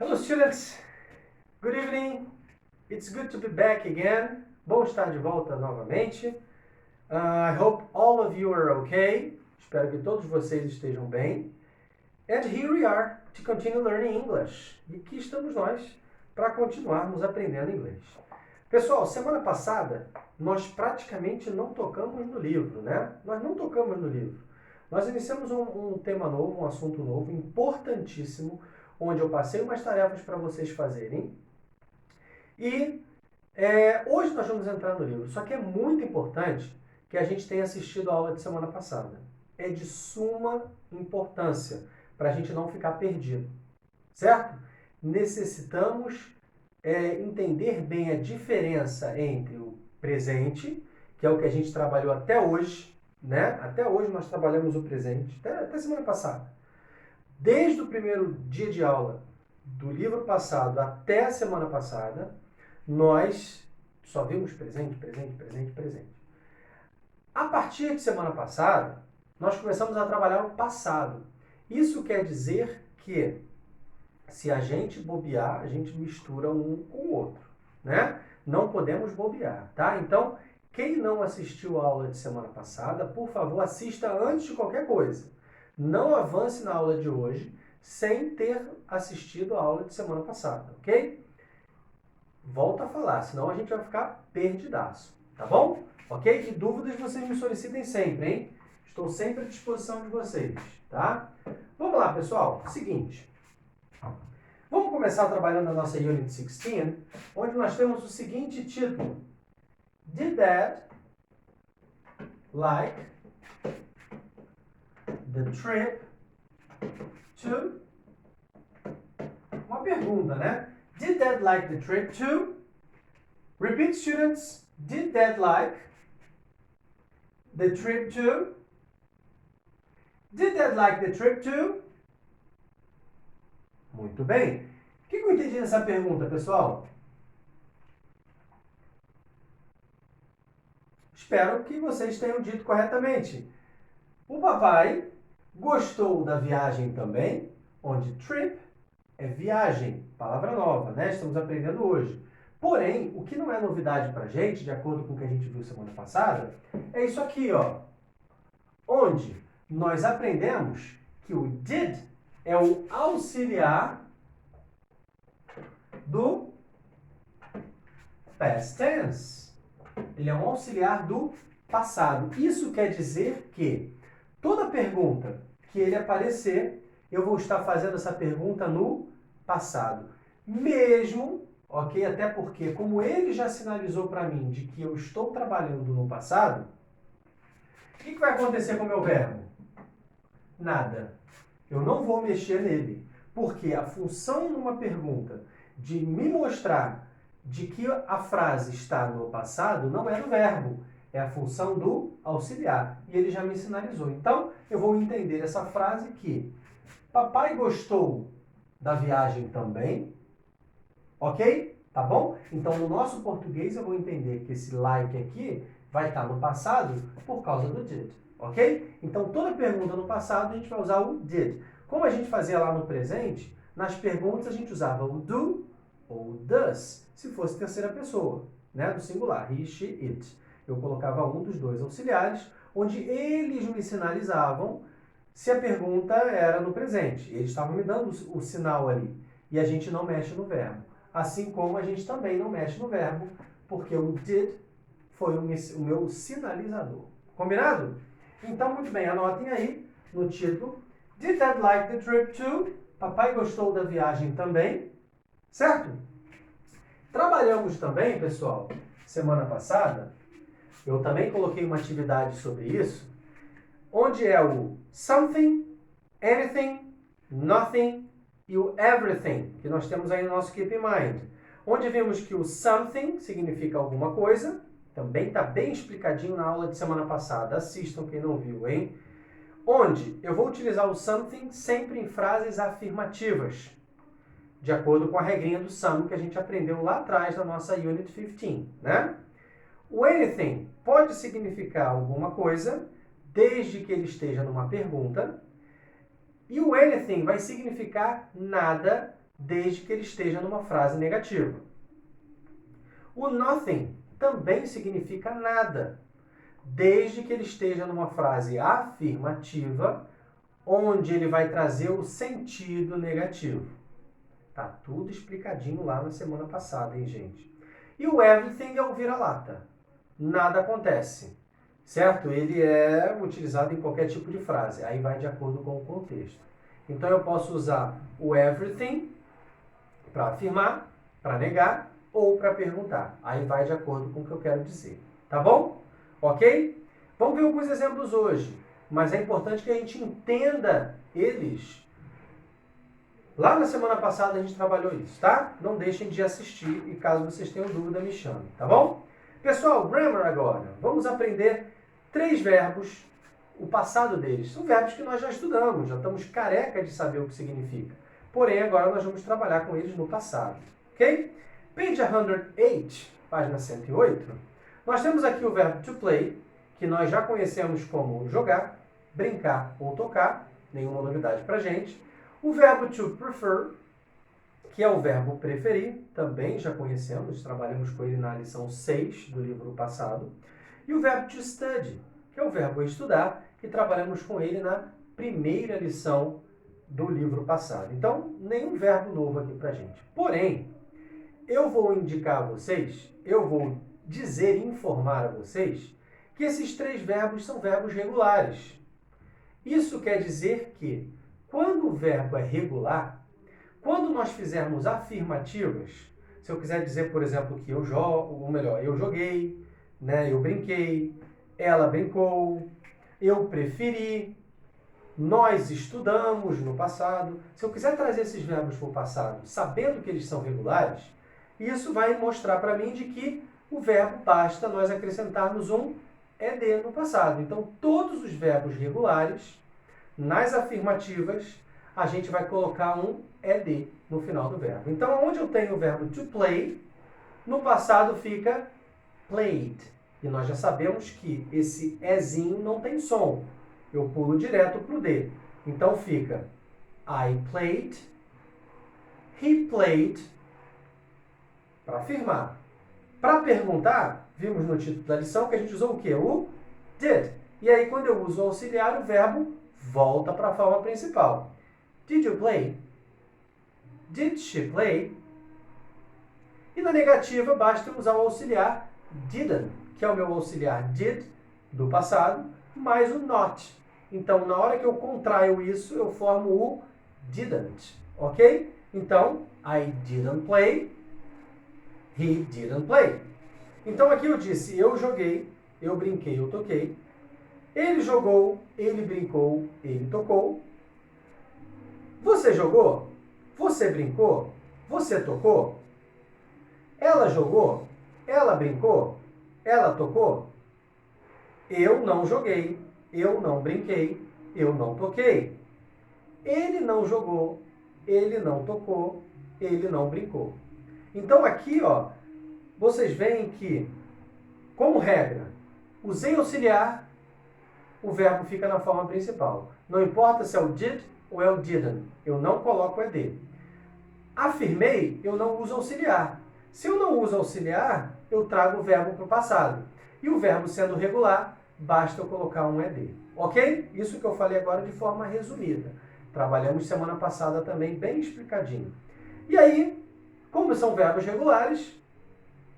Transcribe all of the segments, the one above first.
Hello students, good evening, it's good to be back again. Bom estar de volta novamente. I hope all of you are okay. Espero que todos vocês estejam bem. And here we are to continue learning English. E aqui estamos nós para continuarmos aprendendo inglês. Pessoal, semana passada nós praticamente não tocamos no livro, né? Nós não tocamos no livro. Nós iniciamos um tema novo, um assunto novo, importantíssimo, onde eu passei umas tarefas para vocês fazerem. E hoje nós vamos entrar no livro. Só que é muito importante que a gente tenha assistido a aula de semana passada. É de suma importância para a gente não ficar perdido, certo? Necessitamos entender bem a diferença entre o presente, que é o que a gente trabalhou até hoje, né? Até hoje nós trabalhamos o presente, até semana passada. Desde o primeiro dia de aula do livro passado até a semana passada, nós só vimos presente, presente, presente, presente. A partir de semana passada, nós começamos a trabalhar o passado. Isso quer dizer que se a gente bobear, a gente mistura um com o outro, né? Não podemos bobear, tá? Então, quem não assistiu a aula de semana passada, por favor, assista antes de qualquer coisa. Não avance na aula de hoje sem ter assistido a aula de semana passada, ok? Volto a falar, senão a gente vai ficar perdidaço, tá bom? Ok? E dúvidas vocês me solicitem sempre, hein? Estou sempre à disposição de vocês, tá? Vamos lá, pessoal. Seguinte. Vamos começar trabalhando a nossa Unit 16, onde nós temos o seguinte título. Did Dad like the trip to... Uma pergunta, né? Did Dad like the trip to... Repeat, students. Did Dad like the trip to... Did Dad like the trip to... Muito bem. O que eu entendi nessa pergunta, pessoal? Espero que vocês tenham dito corretamente. O papai gostou da viagem também, onde trip é viagem, palavra nova, né? Estamos aprendendo hoje. Porém, o que não é novidade pra gente, de acordo com o que a gente viu semana passada, é isso aqui, ó. Onde nós aprendemos que o did é o auxiliar do past tense. Ele é um auxiliar do passado. Isso quer dizer que toda pergunta que ele aparecer, eu vou estar fazendo essa pergunta no passado. Mesmo, ok? Até porque, como ele já sinalizou para mim de que eu estou trabalhando no passado, o que vai acontecer com o meu verbo? Nada. Eu não vou mexer nele. Porque a função numa pergunta de me mostrar de que a frase está no passado não é do verbo. É a função do auxiliar. E ele já me sinalizou. Então, eu vou entender essa frase que papai gostou da viagem também. Ok? Tá bom? Então, no nosso português, eu vou entender que esse like aqui vai estar no passado por causa do did. Ok? Então, toda pergunta no passado, a gente vai usar o did. Como a gente fazia lá no presente, nas perguntas a gente usava o do ou does, se fosse terceira pessoa, né? Do singular, he, she, it. Eu colocava um dos dois auxiliares, onde eles me sinalizavam se a pergunta era no presente. Eles estavam me dando o sinal ali. E a gente não mexe no verbo. Assim como a gente também não mexe no verbo, porque o did foi o meu sinalizador. Combinado? Então, muito bem, anotem aí no título. Did Dad like the trip too? Papai gostou da viagem também. Certo? Trabalhamos também, pessoal, semana passada, eu também coloquei uma atividade sobre isso, onde é o something, anything, nothing e o everything, que nós temos aí no nosso Keep in Mind. Onde vimos que o something significa alguma coisa, também está bem explicadinho na aula de semana passada. Assistam quem não viu, hein? Onde eu vou utilizar o something sempre em frases afirmativas, de acordo com a regrinha do SUM que a gente aprendeu lá atrás na nossa Unit 15, né? O anything pode significar alguma coisa, desde que ele esteja numa pergunta. E o anything vai significar nada, desde que ele esteja numa frase negativa. O nothing também significa nada, desde que ele esteja numa frase afirmativa, onde ele vai trazer o sentido negativo. Tá tudo explicadinho lá na semana passada, hein, gente? E o everything é o vira-lata. Nada acontece, certo? Ele é utilizado em qualquer tipo de frase, aí vai de acordo com o contexto. Então eu posso usar o everything para afirmar, para negar ou para perguntar. Aí vai de acordo com o que eu quero dizer. Tá bom? Ok? Vamos ver alguns exemplos hoje, mas é importante que a gente entenda eles. Lá na semana passada a gente trabalhou isso, tá? Não deixem de assistir e caso vocês tenham dúvida, me chamem, tá bom? Pessoal, grammar agora. Vamos aprender 3 verbos, o passado deles. São verbos que nós já estudamos, já estamos careca de saber o que significa. Porém, agora nós vamos trabalhar com eles no passado, ok? Page 108, página 108. Nós temos aqui o verbo to play, que nós já conhecemos como jogar, brincar ou tocar. Nenhuma novidade pra gente. O verbo to prefer, que é o verbo preferir, também já conhecemos, trabalhamos com ele na lição 6 do livro passado. E o verbo to study, que é o verbo estudar, que trabalhamos com ele na primeira lição do livro passado. Então, nenhum verbo novo aqui pra gente. Porém, eu vou indicar a vocês, eu vou dizer e informar a vocês que esses 3 verbos são verbos regulares. Isso quer dizer que, quando o verbo é regular, quando nós fizermos afirmativas, se eu quiser dizer, por exemplo, que eu jogo, ou melhor, eu joguei, né, eu brinquei, ela brincou, eu preferi, nós estudamos no passado. Se eu quiser trazer esses verbos para o passado, sabendo que eles são regulares, isso vai mostrar para mim de que o verbo basta nós acrescentarmos um ed no passado. Então, todos os verbos regulares, nas afirmativas, a gente vai colocar um ed no final do verbo. Então, onde eu tenho o verbo to play, no passado fica played. E nós já sabemos que esse ezinho não tem som. Eu pulo direto para o D. Então fica I played, he played, para afirmar. Para perguntar, vimos no título da lição que a gente usou o quê? O did. E aí, quando eu uso o auxiliar, o verbo volta para a forma principal. Did you play? Did she play? E na negativa, basta usar o auxiliar didn't, que é o meu auxiliar did, do passado, mais o not. Então, na hora que eu contraio isso, eu formo o didn't, ok? Então, I didn't play, he didn't play. Então, aqui eu disse, eu joguei, eu brinquei, eu toquei. Ele jogou, ele brincou, ele tocou. Você jogou? Você brincou? Você tocou? Ela jogou? Ela brincou? Ela tocou? Eu não joguei, eu não brinquei, eu não toquei. Ele não jogou, ele não tocou, ele não brincou. Então aqui, ó, vocês veem que, como regra, usei auxiliar, o verbo fica na forma principal. Não importa se é o did ou é o didn't, eu não coloco o ed. Afirmei, eu não uso auxiliar. Se eu não uso auxiliar, eu trago o verbo para o passado. E o verbo sendo regular, basta eu colocar um ed. Ok? Isso que eu falei agora de forma resumida. Trabalhamos semana passada também bem explicadinho. E aí, como são verbos regulares,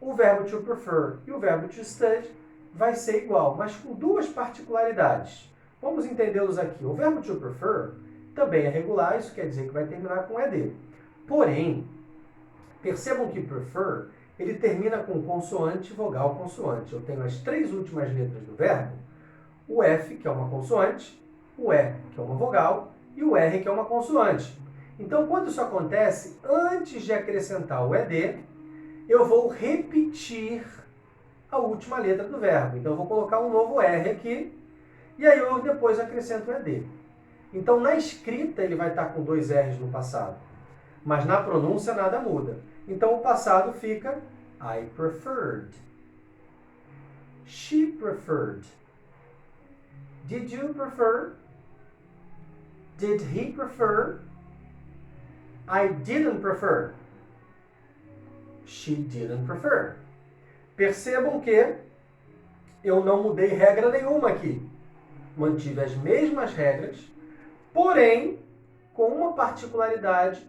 o verbo to prefer e o verbo to study vai ser igual, mas com 2 particularidades. Vamos entendê-los aqui. O verbo to prefer também é regular, isso quer dizer que vai terminar com ed. Porém, percebam que prefer, ele termina com consoante, vogal, consoante. Eu tenho as 3 últimas letras do verbo, o F, que é uma consoante, o E, que é uma vogal, e o R, que é uma consoante. Então, quando isso acontece, antes de acrescentar o ed, eu vou repetir a última letra do verbo. Então, eu vou colocar um novo R aqui, e aí eu depois acrescento o ed. Então, na escrita, ele vai estar com 2 R's no passado. Mas na pronúncia, nada muda. Então, o passado fica I preferred. She preferred. Did you prefer? Did he prefer? I didn't prefer. She didn't prefer. Percebam que eu não mudei regra nenhuma aqui. Mantive as mesmas regras, porém, com uma particularidade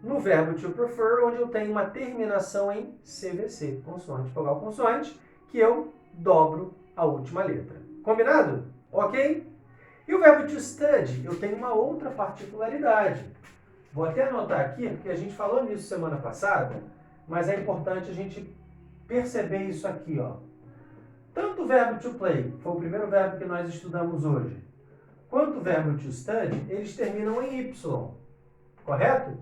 no verbo to prefer, onde eu tenho uma terminação em CVC, consoante vogal consoante, que eu dobro a última letra. Combinado? Ok? E o verbo to study, eu tenho uma outra particularidade. Vou até anotar aqui, porque a gente falou nisso semana passada, mas é importante a gente perceber isso aqui, ó. Tanto o verbo to play, foi o primeiro verbo que nós estudamos hoje, quanto o verbo to study, eles terminam em Y. Correto?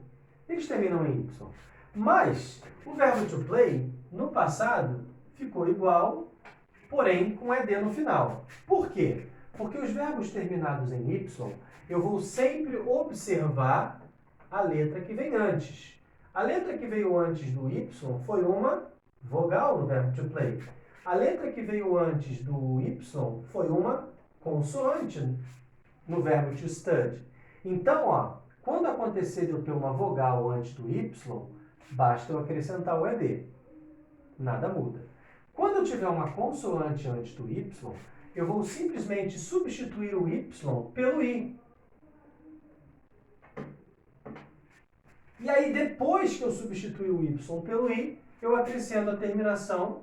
Eles terminam em Y. Mas o verbo to play, no passado, ficou igual, porém com ED no final. Por quê? Porque os verbos terminados em Y, eu vou sempre observar a letra que vem antes. A letra que veio antes do Y foi uma vogal no verbo to play. A letra que veio antes do Y foi uma consoante no verbo to study. Então, ó, quando acontecer de eu ter uma vogal antes do Y, basta eu acrescentar o ED. Nada muda. Quando eu tiver uma consoante antes do Y, eu vou simplesmente substituir o Y pelo I. E aí, depois que eu substituir o Y pelo I, eu acrescento a terminação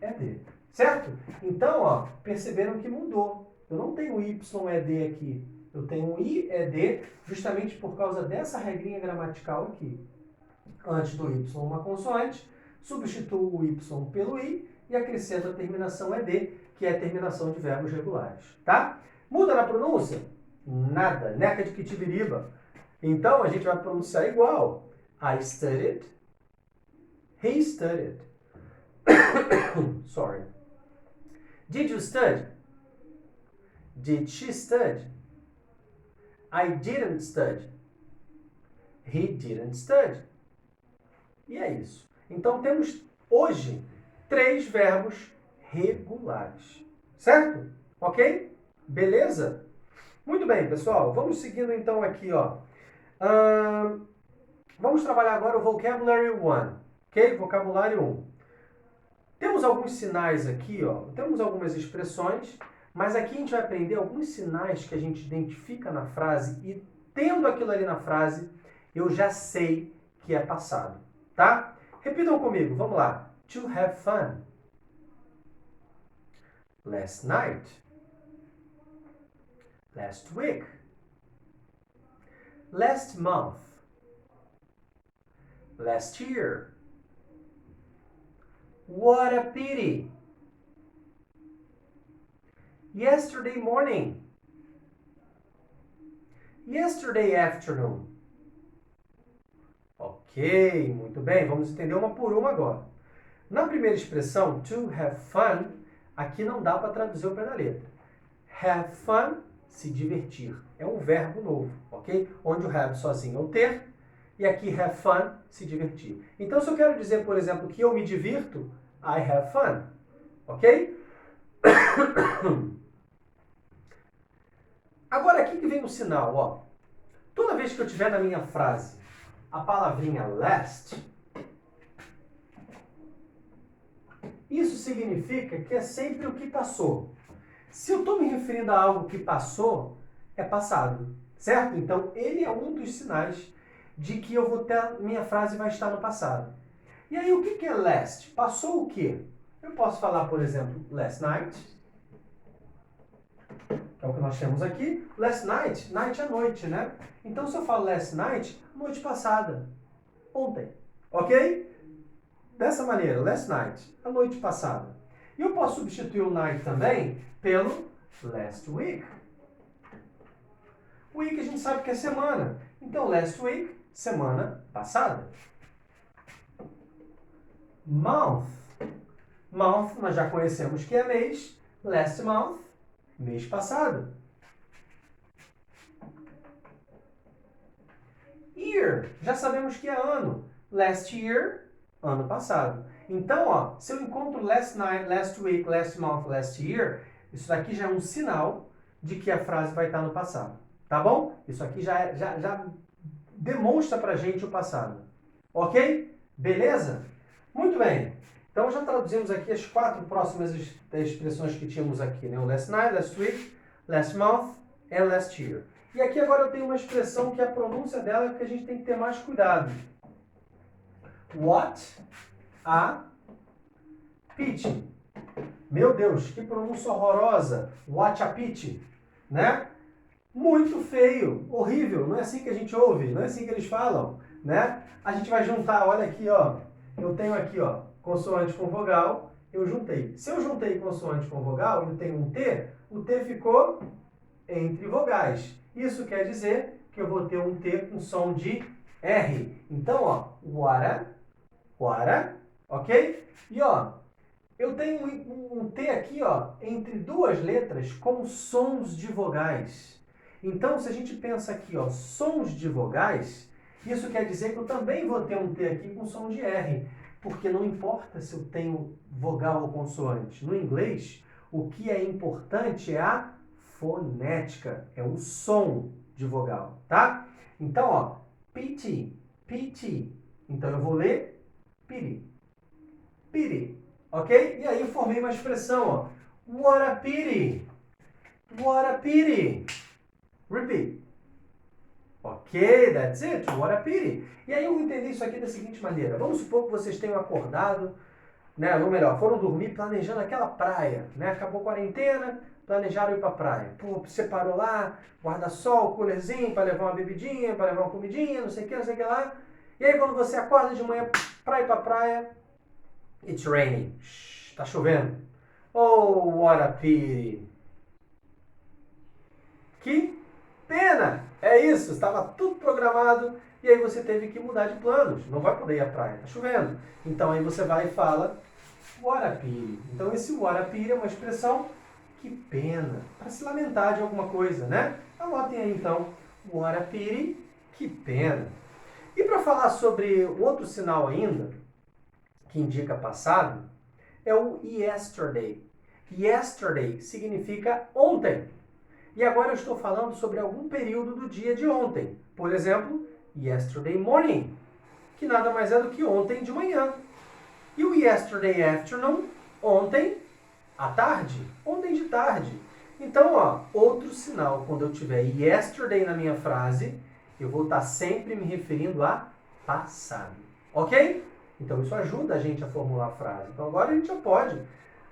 ED. Certo? Então, ó, perceberam que mudou. Eu não tenho YED aqui. Eu tenho um IED justamente por causa dessa regrinha gramatical aqui. Antes do Y uma consoante, substituo o Y pelo I e acrescento a terminação ED, que é a terminação de verbos regulares. Tá? Muda na pronúncia? Nada. Neca de Kitibiriba. Então, a gente vai pronunciar igual. I studied. He studied. Sorry. Did you study? Did she study? I didn't study. He didn't study. E é isso. Então, temos hoje 3 verbos regulares. Certo? Ok? Beleza? Muito bem, pessoal. Vamos seguindo então aqui, ó. Vamos trabalhar agora o Vocabulary 1. Ok? Vocabulário 1. Temos alguns sinais aqui, ó. Temos algumas expressões, mas aqui a gente vai aprender alguns sinais que a gente identifica na frase e, tendo aquilo ali na frase, eu já sei que é passado. Tá? Repitam comigo. Vamos lá. To have fun. Last night. Last week. Last month. Last year. What a pity. Yesterday morning. Yesterday afternoon. Ok, muito bem. Vamos entender uma por uma agora. Na primeira expressão, to have fun, aqui não dá para traduzir o pé da letra. Have fun, se divertir. É um verbo novo, ok? Onde o have sozinho é o ter, e aqui have fun, se divertir. Então, se eu quero dizer, por exemplo, que eu me divirto, I have fun, ok? Agora, aqui que vem o sinal, ó. Toda vez que eu tiver na minha frase a palavrinha last, isso significa que é sempre o que passou. Se eu estou me referindo a algo que passou, é passado, certo? Então, ele é um dos sinais de que eu vou ter, minha frase vai estar no passado. E aí, o que é last? Passou o quê? Eu posso falar, por exemplo, last night, que é o que nós temos aqui. Last night, night é noite, né? Então, se eu falo last night, noite passada, ontem, ok? Dessa maneira, last night, a noite passada. E eu posso substituir o night também pelo last week. Week a gente sabe que é semana. Então, last week, semana passada. Month. Month, nós já conhecemos que é mês. Last month, mês passado. Year, já sabemos que é ano. Last year, ano passado. Então, ó, se eu encontro last night, last week, last month, last year, isso daqui já é um sinal de que a frase vai estar no passado. Tá bom? Isso aqui já demonstra pra gente o passado. Ok? Beleza? Muito bem. Então já traduzimos aqui as 4 próximas expressões que tínhamos aqui, né? O last night, last week, last month and last year. E aqui agora eu tenho uma expressão que a pronúncia dela é que a gente tem que ter mais cuidado. What a pity. Meu Deus, que pronúncia horrorosa. What a pity, né? Muito feio, horrível. Não é assim que a gente ouve, não é assim que eles falam, né? A gente vai juntar, olha aqui, ó. Eu tenho aqui, ó, consoante com vogal, eu juntei. Se eu juntei consoante com vogal e eu tenho um T, o T ficou entre vogais. Isso quer dizer que eu vou ter um T com som de R. Então, ó, wara, ok? E, ó, eu tenho um T aqui, ó, entre 2 letras com sons de vogais. Então, se a gente pensa aqui, ó, sons de vogais, isso quer dizer que eu também vou ter um T aqui com som de R. Porque não importa se eu tenho vogal ou consoante. No inglês, o que é importante é a fonética, é o som de vogal, tá? Então, ó, pity, pity. Então, eu vou ler pity, pity, ok? E aí eu formei uma expressão, ó. What a pity, what a pity. Repeat. Ok, that's it, what a pity. E aí eu vou entender isso aqui da seguinte maneira. Vamos supor que vocês tenham acordado, né, ou melhor, foram dormir planejando aquela praia, né? Acabou a quarentena, planejaram ir pra praia. Pô, separou lá, guarda-sol, coolerzinho para levar uma bebidinha, para levar uma comidinha, não sei o que lá. E aí quando você acorda de manhã pra ir pra praia, it's raining. Tá chovendo. Oh, what a pity. Que pena! É isso, estava tudo programado e aí você teve que mudar de planos. Não vai poder ir à praia, tá chovendo. Então aí você vai e fala what a pity. Então esse what a pity é uma expressão que pena, para se lamentar de alguma coisa, né? Anotem aí então, what a pity, que pena. E para falar sobre outro sinal ainda, que indica passado, é o yesterday. Yesterday significa ontem. E agora eu estou falando sobre algum período do dia de ontem. Por exemplo, yesterday morning, que nada mais é do que ontem de manhã. E o yesterday afternoon, ontem à tarde, ontem de tarde. Então, ó, outro sinal, quando eu tiver yesterday na minha frase, eu vou estar sempre me referindo a passado. Ok? Então isso ajuda a gente a formular a frase. Então agora a gente já pode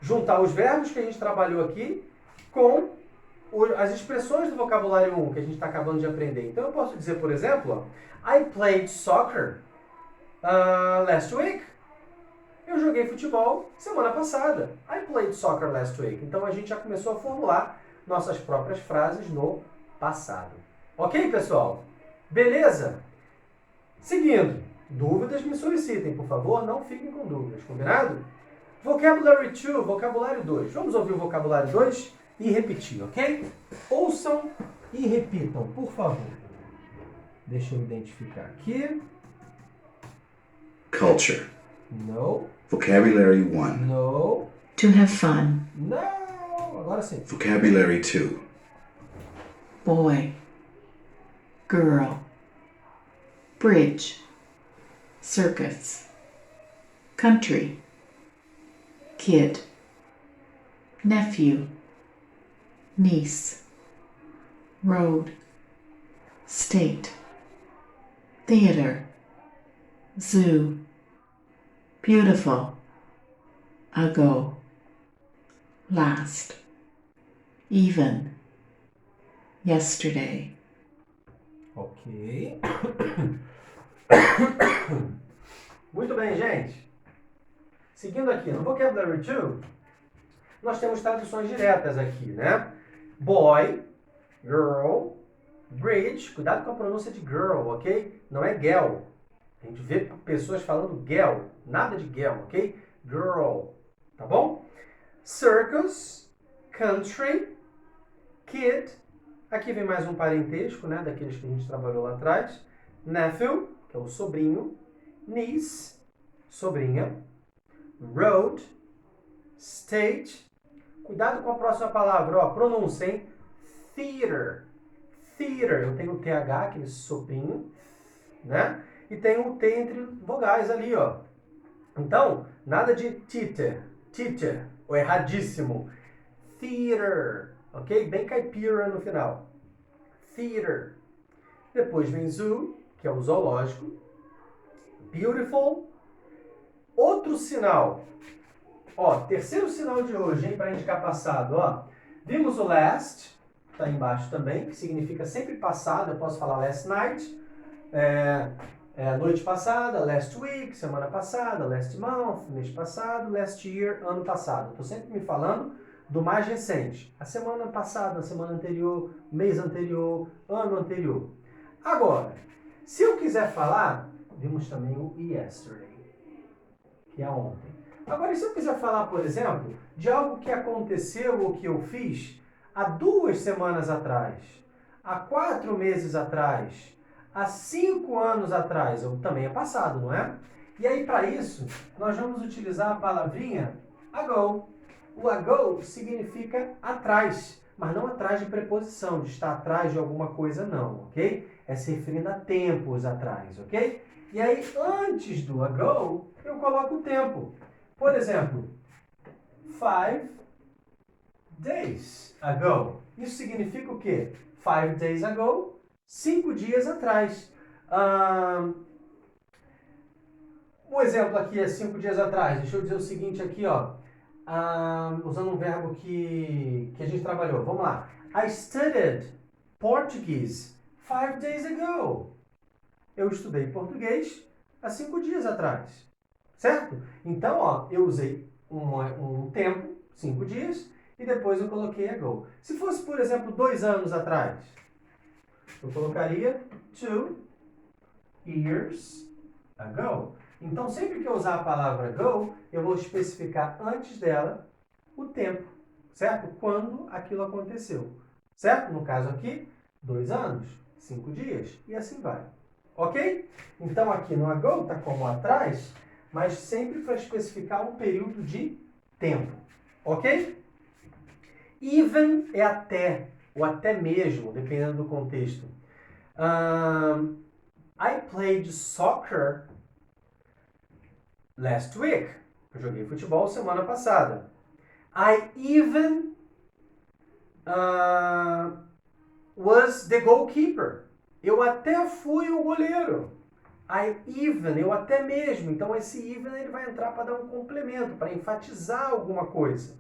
juntar os verbos que a gente trabalhou aqui com as expressões do vocabulário 1 que a gente está acabando de aprender. Então eu posso dizer, por exemplo, ó, I played soccer last week. Eu joguei futebol semana passada. I played soccer last week. Então a gente já começou a formular nossas próprias frases no passado. Ok, pessoal? Beleza? Seguindo, dúvidas me solicitem, por favor, não fiquem com dúvidas, combinado? Vocabulary 2, vocabulário 2. Vamos ouvir o vocabulário 2 e repetir, ok? Ouçam e repitam, por favor. Deixa eu identificar aqui. Culture. No. Vocabulary 1. No. To have fun. Não. Agora sim. Vocabulary 2. Boy. Girl. Bridge. Circus. Country. Kid. Nephew. Niece. Road. State. Theater. Zoo. Beautiful. Ago. Last. Even. Yesterday. Ok. Muito bem, gente. Seguindo aqui, no Vocabulary 2, nós temos traduções diretas aqui, né? Boy, girl, bridge. Cuidado com a pronúncia de girl, ok? Não é girl. A gente vê pessoas falando girl. Nada de girl, ok? Girl. Tá bom? Circus, country, kid. Aqui vem mais um parentesco, né? Daqueles que a gente trabalhou lá atrás. Nephew, que é o sobrinho. Niece, sobrinha. Road, stage. Cuidado com a próxima palavra, ó, pronúncia, hein? Theater. Theater, eu tenho o TH, aquele sopinho. né? E tem um T entre vogais ali, ó. Então, nada de teacher, ou erradíssimo. Theater, ok? Bem caipira no final. Theater. Depois vem zoo, que é o zoológico. Beautiful. Outro sinal. Ó, terceiro sinal de hoje, hein, para indicar passado, ó. Vimos o last, tá embaixo também, que significa sempre passado. Eu posso falar last night, noite passada, last week, semana passada, last month, mês passado, last year, ano passado. Estou sempre me falando do mais recente. A semana passada, a semana anterior, mês anterior, ano anterior. Agora, se eu quiser falar, vimos também o yesterday, que é ontem. Agora, se eu quiser falar, por exemplo, de algo que aconteceu ou que eu fiz há 2 semanas atrás, há 4 meses atrás, há 5 anos atrás, ou também é passado, não é? E aí, para isso, nós vamos utilizar a palavrinha ago. O ago significa atrás, mas não atrás de preposição, de estar atrás de alguma coisa, não, ok? É se referindo a tempos atrás, ok? E aí, antes do ago, eu coloco o tempo. Por exemplo, 5 days ago. Isso significa o quê? 5 days ago, 5 dias atrás. Um exemplo aqui é 5 dias atrás. Deixa eu dizer o seguinte aqui, ó. Usando um verbo que a gente trabalhou. Vamos lá. I studied Portuguese 5 days ago. Eu estudei português há 5 dias atrás. Certo? Então, ó, eu usei um tempo, 5 dias, e depois eu coloquei ago. Se fosse, por exemplo, 2 anos atrás, eu colocaria 2 years ago. Então, sempre que eu usar a palavra ago, eu vou especificar antes dela o tempo, certo? Quando aquilo aconteceu, certo? No caso aqui, 2 anos, 5 dias, e assim vai. Ok? Então, aqui no ago está como atrás, mas sempre para especificar um período de tempo. Ok? Even é até, ou até mesmo, dependendo do contexto. I played soccer last week. Eu joguei futebol semana passada. I even was the goalkeeper. Eu até fui o goleiro. I even, eu até mesmo. Então esse even ele vai entrar para dar um complemento, para enfatizar alguma coisa.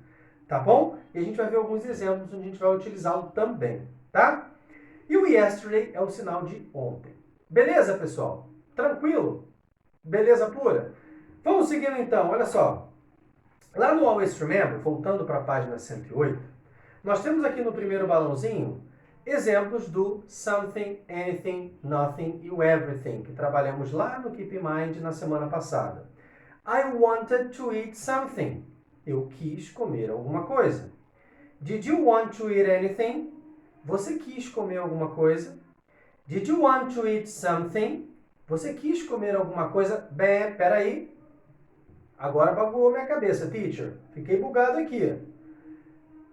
Tá bom? E a gente vai ver alguns exemplos onde a gente vai utilizá-lo também, tá? E o yesterday é o sinal de ontem. Beleza, pessoal? Tranquilo? Beleza pura? Vamos seguindo então, olha só. Lá no Always Remember, voltando para a página 108, nós temos aqui no primeiro balãozinho exemplos do something, anything, nothing e o everything, que trabalhamos lá no Keep in Mind na semana passada. I wanted to eat something. Eu quis comer alguma coisa. Did you want to eat anything? Você quis comer alguma coisa? Did you want to eat something? Você quis comer alguma coisa? Bem, peraí. Agora bugou minha cabeça, teacher. Fiquei bugado aqui.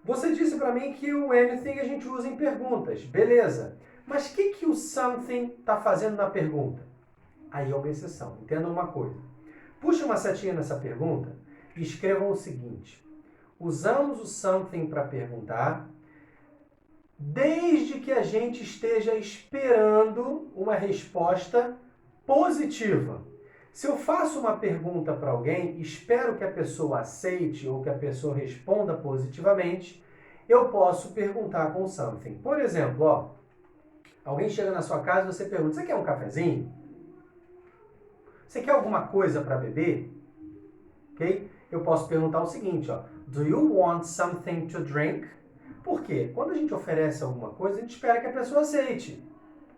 Você disse para mim que o anything a gente usa em perguntas. Beleza. Mas o que o something está fazendo na pergunta? Aí é uma exceção. Entenda uma coisa. Puxa uma setinha nessa pergunta e escrevam o seguinte. Usamos o something para perguntar desde que a gente esteja esperando uma resposta positiva. Se eu faço uma pergunta para alguém, espero que a pessoa aceite ou que a pessoa responda positivamente, eu posso perguntar com something. Por exemplo, ó, alguém chega na sua casa e você pergunta, você quer um cafezinho? Você quer alguma coisa para beber? Ok? Eu posso perguntar o seguinte, ó, do you want something to drink? Por quê? Quando a gente oferece alguma coisa, a gente espera que a pessoa aceite.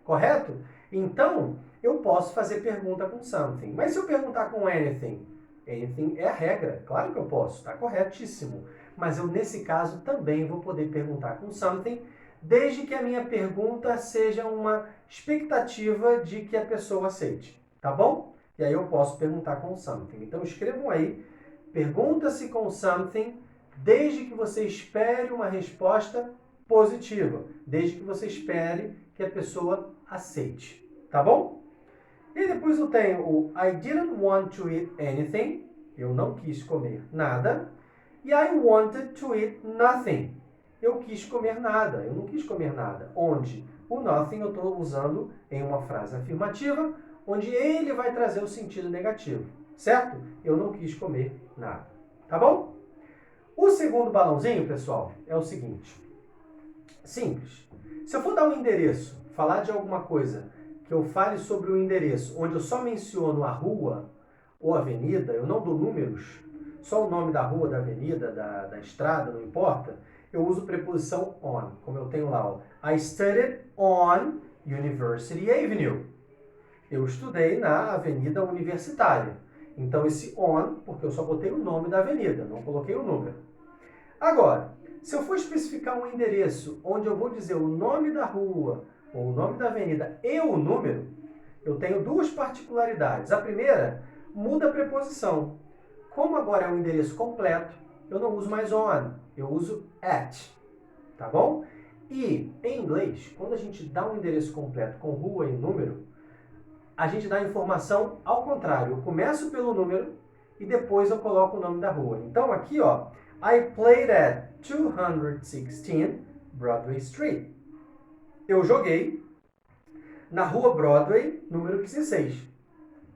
Correto? Então, eu posso fazer pergunta com something. Mas se eu perguntar com anything? Anything é a regra. Claro que eu posso, está corretíssimo. Mas eu, nesse caso, também vou poder perguntar com something, desde que a minha pergunta seja uma expectativa de que a pessoa aceite. Tá bom? E aí eu posso perguntar com something. Então, escrevam aí, pergunta-se com something, desde que você espere uma resposta positiva. Desde que você espere que a pessoa aceite. Tá bom? E depois eu tenho o I didn't want to eat anything. Eu não quis comer nada. E I wanted to eat nothing. Eu quis comer nada. Eu não quis comer nada. Onde o nothing eu estou usando em uma frase afirmativa, onde ele vai trazer o sentido negativo. Certo? Eu não quis comer nada. Tá bom? O segundo balãozinho, pessoal, é o seguinte. Simples. Se eu for dar um endereço, falar de alguma coisa que eu fale sobre o endereço, onde eu só menciono a rua ou avenida, eu não dou números, só o nome da rua, da avenida, da estrada, não importa, eu uso preposição on, como eu tenho lá, ó. I studied on University Avenue. Eu estudei na avenida universitária. Então esse on, porque eu só botei o nome da avenida, não coloquei o número. Agora, se eu for especificar um endereço onde eu vou dizer o nome da rua ou o nome da avenida e o número, eu tenho duas particularidades. A primeira, muda a preposição. Como agora é um endereço completo, eu não uso mais on, eu uso at, tá bom? E, em inglês, quando a gente dá um endereço completo com rua e número, a gente dá a informação ao contrário. Eu começo pelo número e depois eu coloco o nome da rua. Então, aqui, ó, I played at 216 Broadway Street. Eu joguei na rua Broadway, número 16.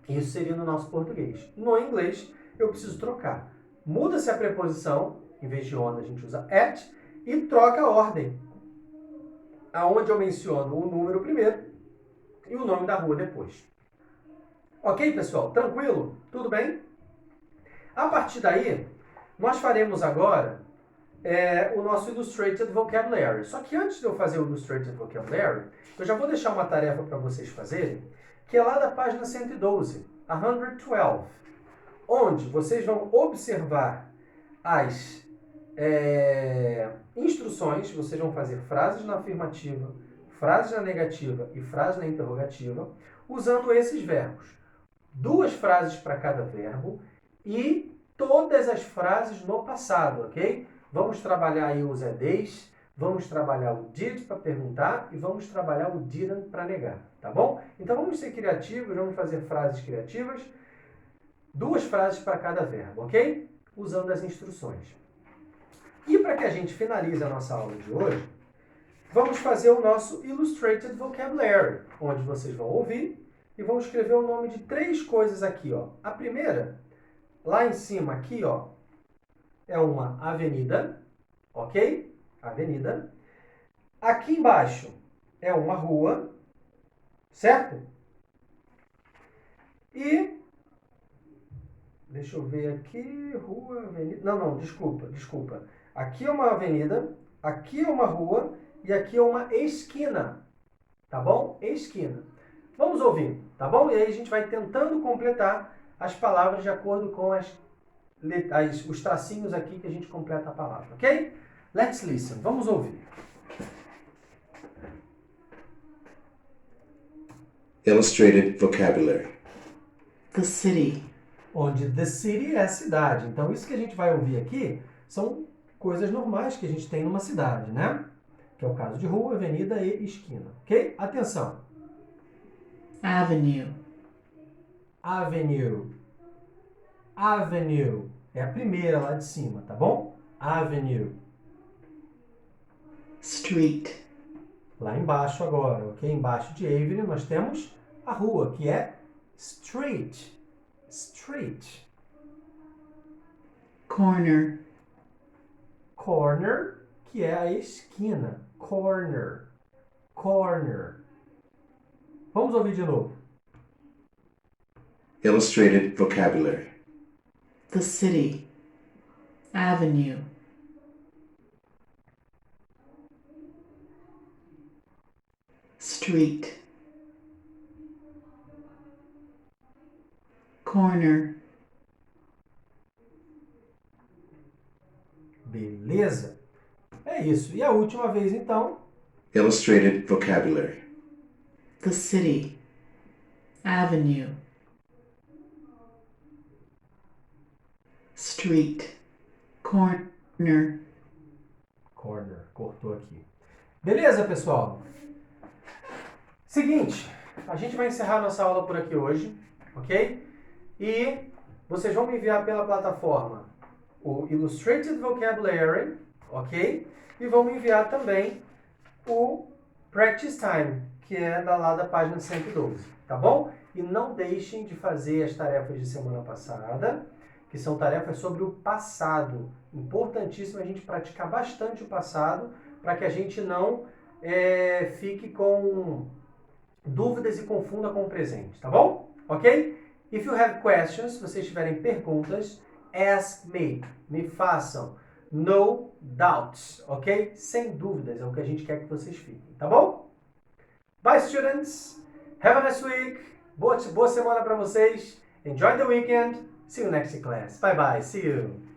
Isso seria no nosso português. No inglês, eu preciso trocar. Muda-se a preposição, em vez de on, a gente usa at, e troca a ordem. Aonde eu menciono o número primeiro e o nome da rua depois. Ok, pessoal? Tranquilo? Tudo bem? A partir daí, nós faremos agora o nosso Illustrated Vocabulary. Só que antes de eu fazer o Illustrated Vocabulary, eu já vou deixar uma tarefa para vocês fazerem, que é lá da página 112, 112, onde vocês vão observar as instruções, vocês vão fazer frases na afirmativa, frases na negativa e frases na interrogativa, usando esses verbos. 2 frases para cada verbo e todas as frases no passado, ok? Vamos trabalhar aí os EDs, vamos trabalhar o did para perguntar e vamos trabalhar o didn't para negar, tá bom? Então vamos ser criativos, vamos fazer frases criativas, 2 frases para cada verbo, ok? Usando as instruções. E para que a gente finalize a nossa aula de hoje, vamos fazer o nosso Illustrated Vocabulary, onde vocês vão ouvir e vão escrever o nome de 3 coisas aqui, ó. A primeira, lá em cima aqui, ó, é uma avenida, ok? Avenida. Aqui embaixo é uma rua, certo? E, deixa eu ver aqui, rua, avenida, não, desculpa. Aqui é uma avenida, aqui é uma rua e aqui é uma esquina, tá bom? Esquina. Vamos ouvir, tá bom? E aí a gente vai tentando completar as palavras de acordo com os tracinhos aqui que a gente completa a palavra, ok? Let's listen. Vamos ouvir. Illustrated vocabulary. The city. Onde the city é a cidade. Então isso que a gente vai ouvir aqui são coisas normais que a gente tem numa cidade, né? Que é o caso de rua, avenida e esquina, ok? Atenção. Avenue. Avenue. Avenue. É a primeira lá de cima, tá bom? Avenue. Street. Lá embaixo agora, ok? Embaixo de avenue nós temos a rua, que é street. Street. Corner. Corner, que é a esquina. Corner. Corner. Vamos ouvir de novo. Illustrated vocabulary. The city. Avenue. Street. Corner. Beleza? É isso. E a última vez, então. Illustrated vocabulary. The city. Avenue. Street. Corner. Corner. Cortou aqui. Beleza, pessoal? Seguinte. a gente vai encerrar nossa aula por aqui hoje, ok? E vocês vão me enviar pela plataforma o Illustrated Vocabulary, ok? E vão me enviar também o Practice Time, que é lá da página 112, tá bom? E não deixem de fazer as tarefas de semana passada, que são tarefas sobre o passado. Importantíssimo a gente praticar bastante o passado, para que a gente não fique com dúvidas e confunda com o presente, tá bom? Ok? If you have questions, se vocês tiverem perguntas, ask me. Me façam. No doubts, ok? Sem dúvidas, é o que a gente quer que vocês fiquem, tá bom? Bye, students. Have a nice week. Boa semana para vocês. Enjoy the weekend. See you next class. Bye bye. See you.